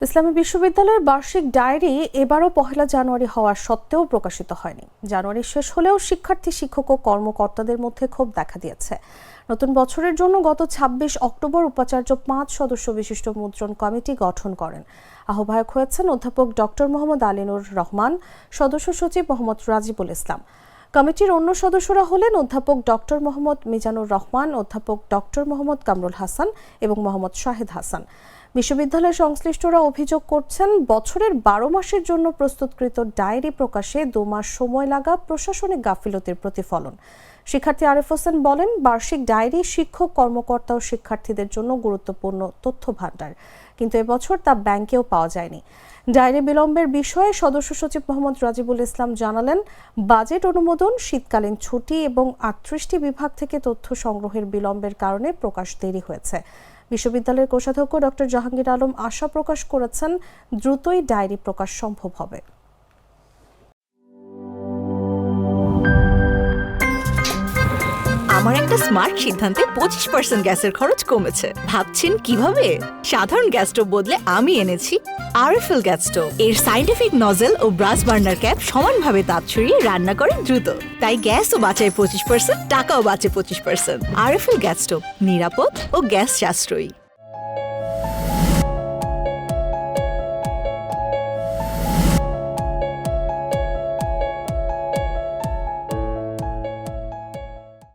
ইসলামী বিশ্ববিদ্যালয়ের বার্ষিক ডায়েরি এবারও ১ জানুয়ারি হওয়ার সত্ত্বেও প্রকাশিত হয়নি। জানুয়ারি শেষ হলেও শিক্ষার্থী, শিক্ষক ও কর্মকর্তাদের মধ্যে ক্ষোভ দেখা দিয়েছে। নতুন বছরের জন্য গত ২৬ অক্টোবর উপাচার্য ৫ সদস্য বিশিষ্ট মুদ্রণ কমিটি গঠন করেন। আহ্বায়ক হয়েছেন অধ্যাপক ডক্টর মোহাম্মদ আলিনুর রহমান, সদস্য সচিব মোহাম্মদ রাজিবুল ইসলাম। কমিটির অন্য সদস্যরা হলেন অধ্যাপক ডক্টর মোহাম্মদ মিজানুর রহমান, অধ্যাপক ডক্টর মোহাম্মদ কামরুল হাসান এবং মোহাম্মদ শাহেদ হাসান। বিশ্ববিদ্যালয় সংশ্লিষ্টরা অভিযোগ করছেন, বছরের ১২ মাসের জন্য প্রস্তুতকৃত ডায়েরি প্রকাশে ২ মাস সময় লাগা প্রশাসনিক গাফিলতির প্রতিফলন। শিক্ষার্থী আরিফ হোসেন বলেন, বার্ষিক ডায়েরি শিক্ষক, কর্মকর্তা ও শিক্ষার্থীদের জন্য গুরুত্বপূর্ণ তথ্য ভাণ্ডার, কিন্তু এবছর তা ব্যাংকেও পাওয়া যায়নি। ডায়েরি বিলম্বের বিষয়ে সদস্য সচিব মোহাম্মদ রাজিবুল ইসলাম জানালেন, বাজেট অনুমোদন, শীতকালীন ছুটি এবং ৩৮টি বিভাগ থেকে তথ্য সংগ্রহের বিলম্বের কারণে প্রকাশ দেরি হয়েছে। বিশ্ববিদ্যালয়ের কোষাধ্যক্ষ ডক্টর জাহাঙ্গীর আলম আশা প্রকাশ করেছেন, দ্রুতই ডায়েরি প্রকাশ সম্ভব হবে। আমার একটা স্মার্ট সিদ্ধান্তে 25% গ্যাসের খরচ কমেছে। ভাবছেন কিভাবে? সাধারণ গ্যাস স্টোভ বদলে আমি এনেছি আরএফএল গ্যাস স্টোভ। এর সাইন্টিফিক নজল ও ব্রাস বার্নার ক্যাপ সমানভাবে তাপ ছড়িয়ে রান্না করে দ্রুত। তাই গ্যাসও বাঁচায় 25%, টাকাও বাঁচে 25%। আরএফএল গ্যাস স্টোভ নিরাপদ ও গ্যাস সাশ্রয়ী।